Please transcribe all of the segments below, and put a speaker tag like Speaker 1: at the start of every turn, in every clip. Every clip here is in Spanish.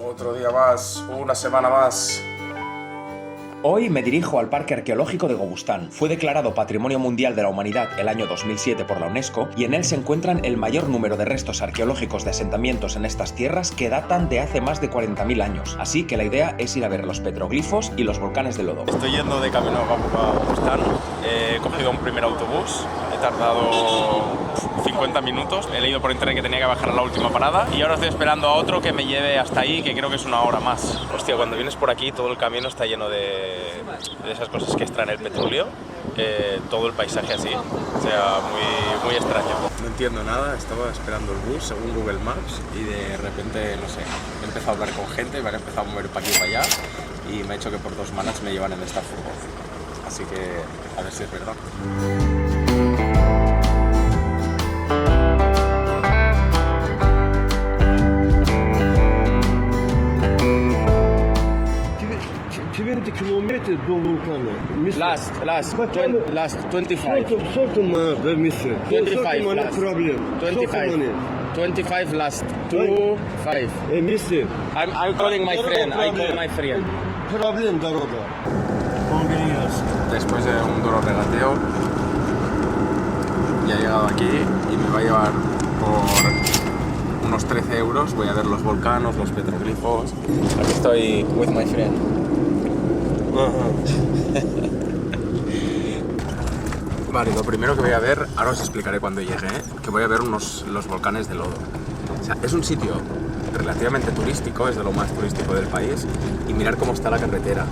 Speaker 1: Otro día más, una semana más.
Speaker 2: Hoy me dirijo al Parque Arqueológico de Gobustán. Fue declarado Patrimonio Mundial de la Humanidad el año 2007 por la UNESCO y en él se encuentran el mayor número de restos arqueológicos de asentamientos en estas tierras que datan de hace más de 40.000 años. Así que la idea es ir a ver los petroglifos y los volcanes de lodo.
Speaker 1: Estoy yendo de camino a Gobustán. He cogido un primer autobús. He tardado 50 minutos. He leído por internet que tenía que bajar a la última parada y ahora estoy esperando a otro que me lleve hasta ahí, que creo que es una hora más. Hostia, cuando vienes por aquí todo el camino está lleno de esas cosas que extraen el petróleo, todo el paisaje así, o sea, muy extraño. No entiendo nada, estaba esperando el bus según Google Maps y de repente, no sé, he empezado a hablar con gente, me han empezado a mover para aquí y para allá y me ha dicho que por 2 semanas me llevan en esta furgo. Así que a ver si es verdad.
Speaker 3: Kilometre до вулкана.
Speaker 1: Last 25.
Speaker 3: Сколько надо, миссия?
Speaker 1: 25
Speaker 3: Сколько
Speaker 1: last.
Speaker 3: проблем?
Speaker 1: 25. 25 last. 25.
Speaker 3: Миссия.
Speaker 1: I'm calling my friend. I call my friend.
Speaker 3: Проблем дорога.
Speaker 1: Después de un duro regateo, ya he llegado aquí y me va a llevar por unos 13 euros. Voy a ver los volcanos, los petroglifos. Aquí estoy with my friend. Vale, lo primero que voy a ver, ahora os explicaré cuando llegue, que voy a ver los volcanes de lodo. O sea, es un sitio relativamente turístico, es de lo más turístico del país, y mirar cómo está la carretera.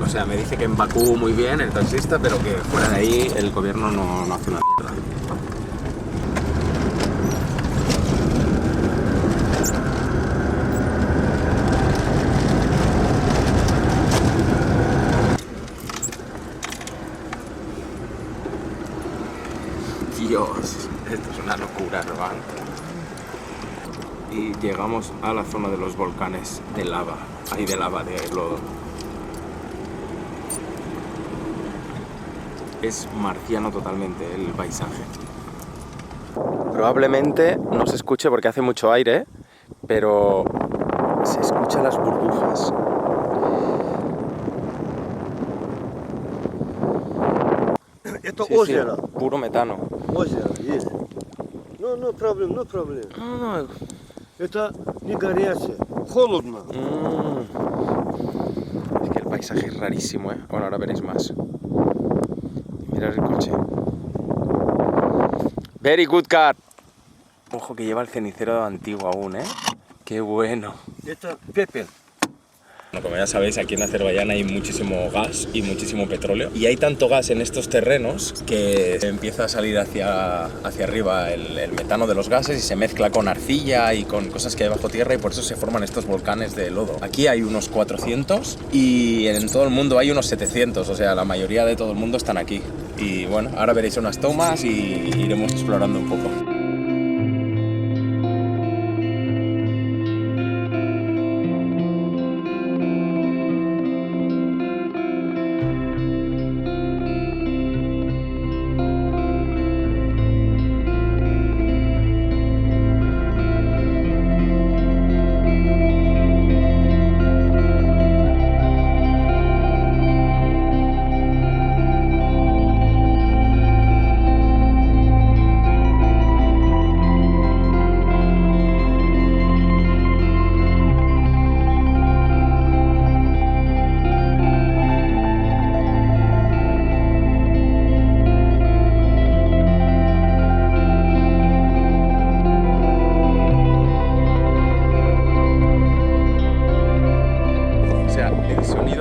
Speaker 1: O sea, me dice que en Bakú muy bien el taxista, pero que fuera de ahí el gobierno no hace una mierda. Dios, esto es una locura, ¿verdad? Y llegamos a la zona de los volcanes de lava, de lodo. Es marciano totalmente el paisaje. Probablemente no se escuche porque hace mucho aire, pero se escuchan las burbujas.
Speaker 3: Это
Speaker 1: Sí,
Speaker 3: озеро.
Speaker 1: sí, puro metano.
Speaker 3: Озеро есть. No проблем, no проблем.
Speaker 1: No,
Speaker 3: Это не горячее. Холодно.
Speaker 1: Es que el paisaje es rarísimo, ¿eh? Bueno, ahora veréis más. Mirad el coche. Very good car. Ojo que lleva el cenicero antiguo aún, ¿eh? Qué bueno.
Speaker 3: Это пепел.
Speaker 1: Bueno, como ya sabéis, aquí en Azerbaiyán hay muchísimo gas y muchísimo petróleo. Y hay tanto gas en estos terrenos que empieza a salir hacia arriba el metano de los gases y se mezcla con arcilla y con cosas que hay bajo tierra y por eso se forman estos volcanes de lodo. Aquí hay unos 400 y en todo el mundo hay unos 700, o sea, la mayoría de todo el mundo están aquí. Y bueno, ahora veréis unas tomas y iremos explorando un poco.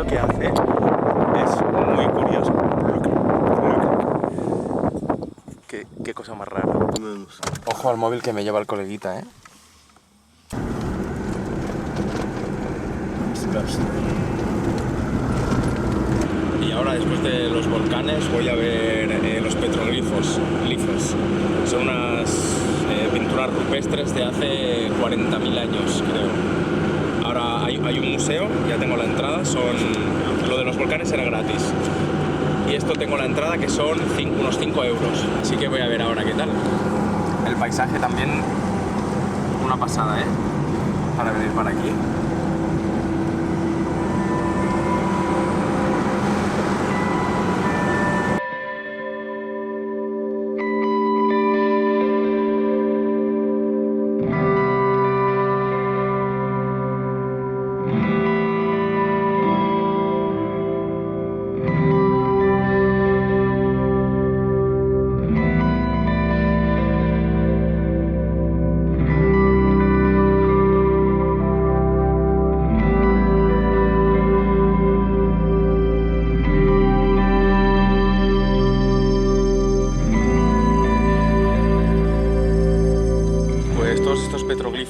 Speaker 1: Que hace es muy curioso. Qué cosa más rara. Ojo al móvil que me lleva el coleguita, ¿eh? Y ahora, después de los volcanes, voy a ver los petroglifos. Son unas pinturas rupestres de hace 40.000 años, creo. Ahora hay un museo, ya tengo la entrada, lo de los volcanes era gratis. Y esto tengo la entrada que son unos 5 euros. Así que voy a ver ahora qué tal. El paisaje también, una pasada, ¿eh? Para venir para aquí.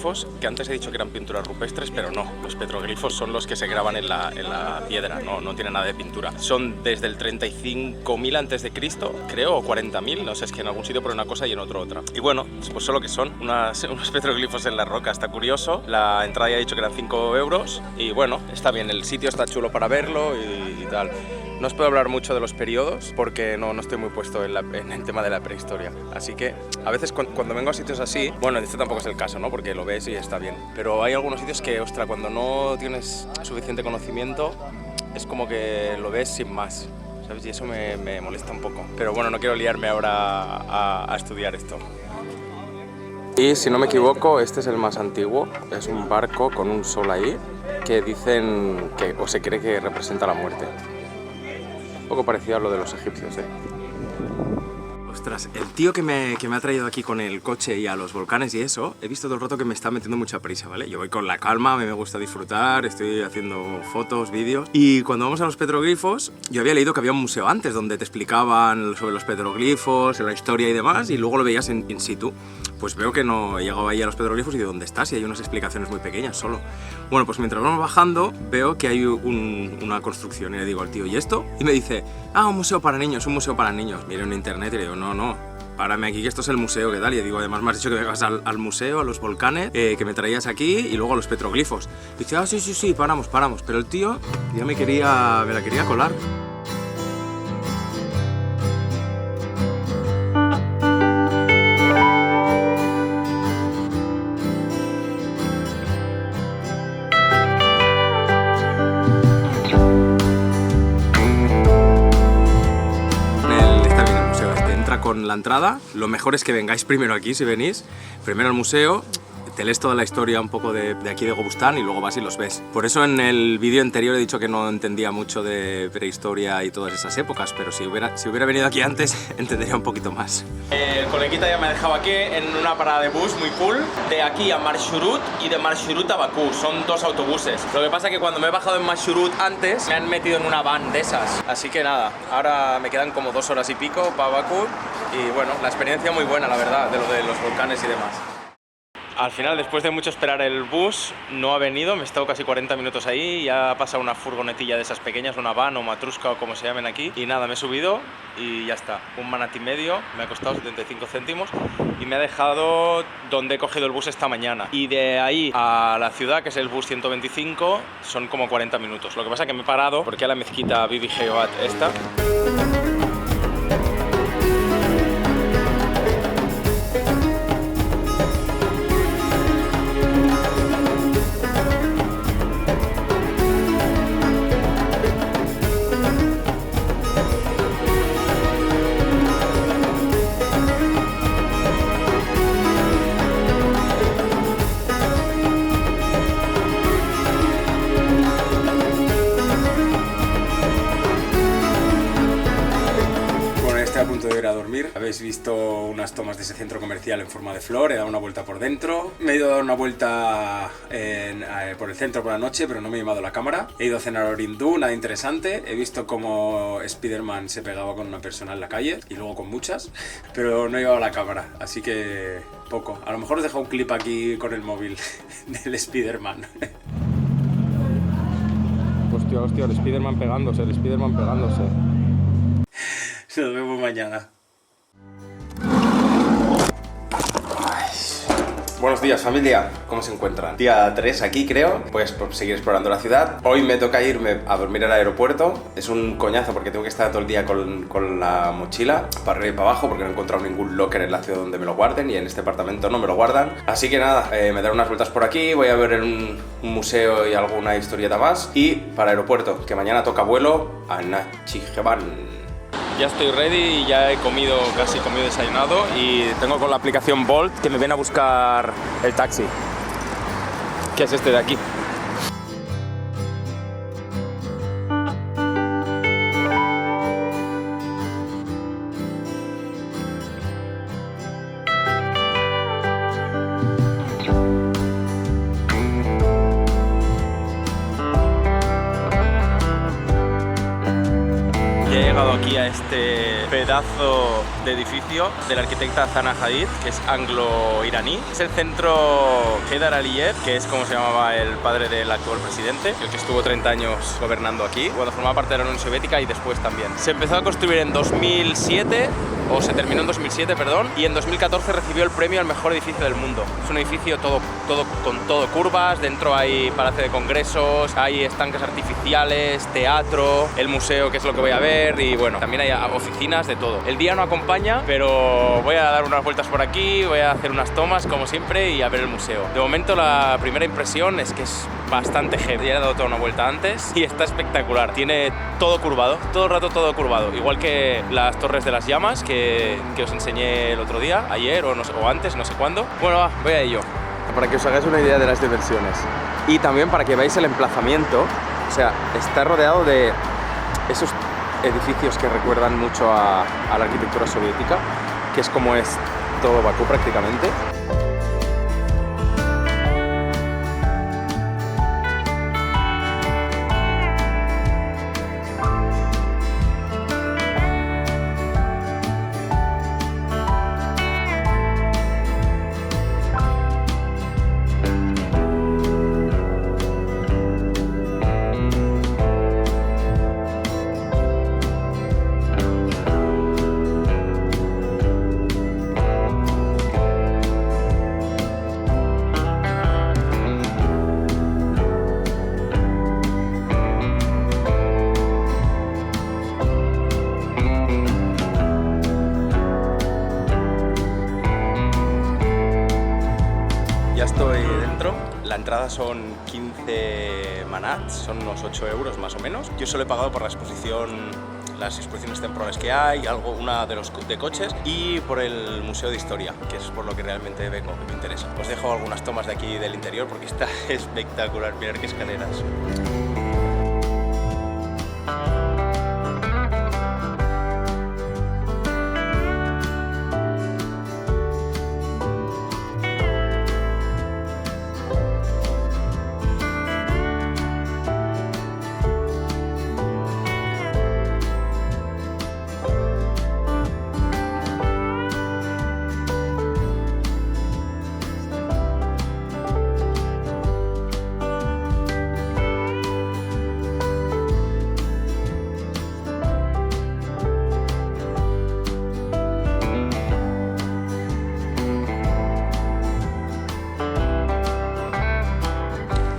Speaker 1: petroglifos, que antes he dicho que eran pinturas rupestres, pero no. Los petroglifos son los que se graban en la piedra, no tienen nada de pintura. Son desde el 35.000 antes de Cristo, creo, o 40.000, no sé, es que en algún sitio pone una cosa y en otro otra. Y bueno, pues son lo que son, unos petroglifos en la roca, está curioso. La entrada ya he dicho que eran 5 euros y bueno, está bien, el sitio está chulo para verlo y tal. No os puedo hablar mucho de los periodos porque no estoy muy puesto en el tema de la prehistoria. Así que a veces cuando vengo a sitios así, bueno, este tampoco es el caso, ¿no? Porque lo ves y está bien. Pero hay algunos sitios que, ostras, cuando no tienes suficiente conocimiento, es como que lo ves sin más, ¿sabes? Y eso me molesta un poco. Pero bueno, no quiero liarme ahora a estudiar esto. Y si no me equivoco, este es el más antiguo. Es un barco con un sol ahí que dicen que, o se cree que representa la muerte. Un poco parecido a lo de los egipcios, ¿eh? Ostras, el tío que me ha traído aquí con el coche y a los volcanes y eso, he visto todo el rato que me está metiendo mucha prisa, ¿vale? Yo voy con la calma, a mí me gusta disfrutar, estoy haciendo fotos, vídeos. Y cuando vamos a los petroglifos, yo había leído que había un museo antes donde te explicaban sobre los petroglifos, la historia y demás, y luego lo veías in situ. Pues veo que no he llegado ahí a los petroglifos y de dónde estás, y hay unas explicaciones muy pequeñas solo. Bueno, pues mientras vamos bajando, veo que hay una construcción y le digo al tío, ¿y esto? Y me dice, un museo para niños, un museo para niños. Miro en internet y le digo, no, párame aquí que esto es el museo, ¿qué tal? Y digo, además me has dicho que vengas al museo, a los volcanes, que me traías aquí y luego a los petroglifos. Y dice, sí, paramos. Pero el tío ya me la quería colar. Con la entrada, lo mejor es que vengáis primero aquí si venís, primero al museo, te lees toda la historia un poco de aquí de Gobustán y luego vas y los ves. Por eso en el vídeo anterior he dicho que no entendía mucho de prehistoria y todas esas épocas, pero si hubiera venido aquí antes entendería un poquito más. El coleguita ya me ha dejado aquí en una parada de bus muy cool, de aquí a Marshurut y de Marshurut a Bakú, son 2 autobuses. Lo que pasa es que cuando me he bajado en Marshurut antes me han metido en una van de esas, así que nada, ahora me quedan como 2 horas y pico para Bakú y bueno, la experiencia muy buena la verdad, de lo de los volcanes y demás. Al final, después de mucho esperar el bus, no ha venido, me he estado casi 40 minutos ahí, ya ha pasado una furgonetilla de esas pequeñas, una van o matrushka o como se llamen aquí, y nada, me he subido y ya está, un manatí medio, me ha costado 75 céntimos y me ha dejado donde he cogido el bus esta mañana. Y de ahí a la ciudad, que es el bus 125, son como 40 minutos. Lo que pasa es que me he parado porque a la mezquita Bibi Geoat esta. A punto de ir a dormir. Habéis visto unas tomas de ese centro comercial en forma de flor, he dado una vuelta por dentro, me he ido a dar una vuelta por el centro por la noche, pero no me he llevado la cámara. He ido a cenar a Orindú, nada interesante, he visto cómo Spiderman se pegaba con una persona en la calle y luego con muchas, pero no he llevado la cámara, así que poco. A lo mejor os dejo un clip aquí con el móvil del Spiderman. Hostia, el Spiderman pegándose. Nos vemos mañana. Buenos días, familia, ¿cómo se encuentran? Día 3 aquí, creo, pues por seguir explorando la ciudad. Hoy me toca irme a dormir al aeropuerto. Es un coñazo porque tengo que estar todo el día con la mochila para arriba y para abajo porque no he encontrado ningún locker en la ciudad donde me lo guarden y en este apartamento no me lo guardan. Así que nada, me daré unas vueltas por aquí, voy a ver un museo y alguna historieta más. Y para el aeropuerto, que mañana toca vuelo a Nachijevan. Ya estoy ready y ya he casi comido desayunado y tengo con la aplicación Bolt que me viene a buscar el taxi, que es este de aquí. Ya he llegado aquí a este pedazo de edificio del arquitecta Zaha Hadid, que es anglo-iraní. Es el centro Heydar Aliyev, que es como se llamaba el padre del actual presidente, el que estuvo 30 años gobernando aquí, cuando formaba parte de la Unión Soviética y después también. Se empezó a construir en 2007, o se terminó en 2007, perdón, y en 2014 recibió el premio al mejor edificio del mundo. Es un edificio con todo curvas, dentro hay palacio de congresos, hay estanques artificiales, teatro, el museo, que es lo que voy a ver, y bueno, también hay oficinas, de todo. El día no acompaña, pero voy a dar unas vueltas por aquí, voy a hacer unas tomas como siempre y a ver el museo. De momento la primera impresión es que es bastante heavy. Ya he dado toda una vuelta antes y está espectacular. Tiene todo curvado, todo el rato todo curvado, igual que las Torres de las Llamas que os enseñé el otro día, ayer o antes, no sé cuándo. Bueno, va, voy a ello. Para que os hagáis una idea de las dimensiones y también para que veáis el emplazamiento, o sea, está rodeado de esos edificios que recuerdan mucho a la arquitectura soviética, que es como es todo Bakú prácticamente. Ya estoy dentro, la entrada son 15 manats, son unos 8 euros más o menos. Yo solo he pagado por la exposición, las exposiciones temporales que hay, una de coches y por el Museo de Historia, que es por lo que realmente vengo, que me interesa. Os dejo algunas tomas de aquí del interior porque está espectacular, mirad qué escaleras.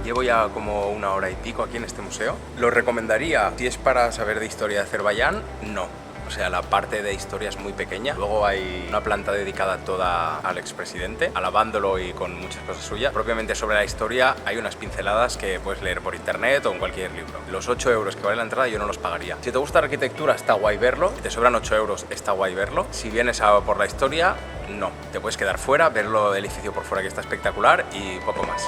Speaker 1: Llevo ya como una hora y pico aquí en este museo. ¿Lo recomendaría? Si es para saber de historia de Azerbaiyán, no. O sea, la parte de historia es muy pequeña. Luego hay una planta dedicada toda al expresidente, alabándolo y con muchas cosas suyas. Propiamente sobre la historia hay unas pinceladas que puedes leer por internet o en cualquier libro. Los 8 euros que vale la entrada yo no los pagaría. Si te gusta la arquitectura está guay verlo. Si te sobran 8 euros está guay verlo. Si vienes por la historia, no. Te puedes quedar fuera, verlo del edificio por fuera que está espectacular y poco más.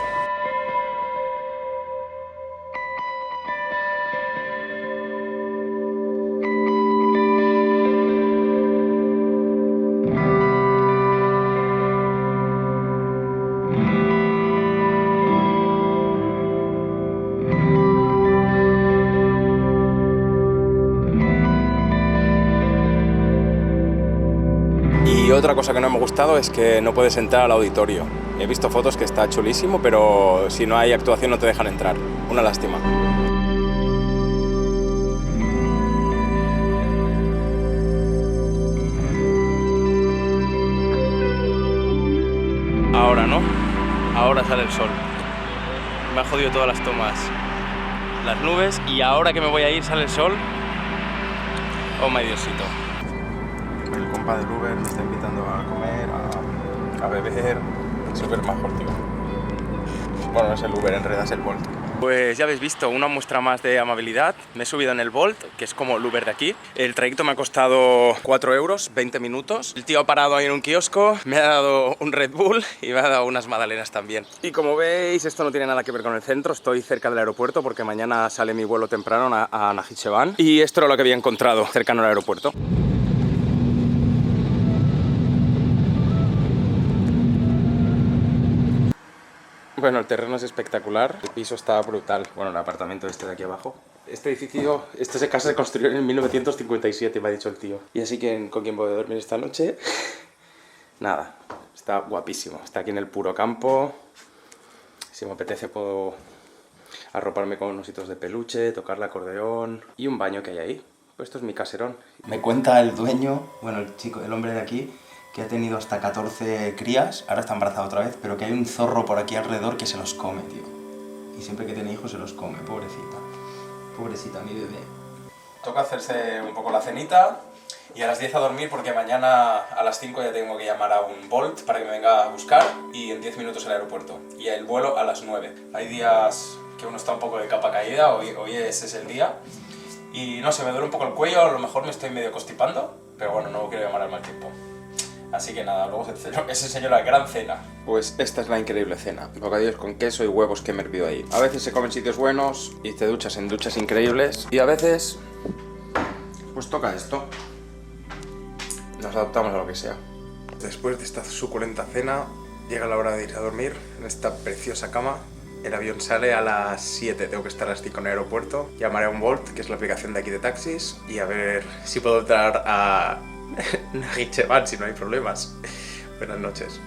Speaker 1: Y otra cosa que no me ha gustado es que no puedes entrar al auditorio. He visto fotos que está chulísimo, pero si no hay actuación no te dejan entrar. Una lástima. Ahora no, ahora sale el sol. Me ha jodido todas las tomas, las nubes, y ahora que me voy a ir sale el sol. Oh, my Diosito. El compa del Uber me está invitando a comer, a beber. Súper majo, tío. Bueno, no es el Uber, en realidad es el Bolt. Pues ya habéis visto, una muestra más de amabilidad. Me he subido en el Bolt, que es como el Uber de aquí. El trayecto me ha costado 4 euros, 20 minutos. El tío ha parado ahí en un kiosco, me ha dado un Red Bull y me ha dado unas magdalenas también. Y como veis, esto no tiene nada que ver con el centro. Estoy cerca del aeropuerto porque mañana sale mi vuelo temprano a Najicheván. Y esto era lo que había encontrado cercano al aeropuerto. Bueno, el terreno es espectacular, el piso está brutal. Bueno, el apartamento este de aquí abajo. Este edificio, esta casa se construyó en 1957, me ha dicho el tío. Y así que con quién voy a dormir esta noche, nada, está guapísimo. Está aquí en el puro campo. Si me apetece puedo arroparme con unos ositos de peluche, tocar el acordeón y un baño que hay ahí. Pues esto es mi caserón. Me cuenta el dueño, bueno, el hombre de aquí, que ha tenido hasta 14 crías, ahora está embarazada otra vez, pero que hay un zorro por aquí alrededor que se los come, tío. Y siempre que tiene hijos se los come, pobrecita. Pobrecita, mi bebé. Toca hacerse un poco la cenita y a las 10 a dormir porque mañana a las 5 ya tengo que llamar a un Bolt para que me venga a buscar y en 10 minutos el aeropuerto. Y el vuelo a las 9. Hay días que uno está un poco de capa caída, hoy ese es el día. Y no sé, me duele un poco el cuello, a lo mejor me estoy medio constipando, pero bueno, no quiero llamar al mal tiempo. Así que nada, luego os enseño la gran cena. Pues esta es la increíble cena. Bocadillos con queso y huevos que he hervido ahí. A veces se comen sitios buenos y te duchas en duchas increíbles. Y a veces, pues toca esto. Nos adaptamos a lo que sea. Después de esta suculenta cena, llega la hora de ir a dormir en esta preciosa cama. El avión sale a las 7, tengo que estar a las 5 en el aeropuerto. Llamaré a un Bolt, que es la aplicación de aquí de taxis, y a ver si puedo entrar a Najichevan si no hay problemas. Buenas noches.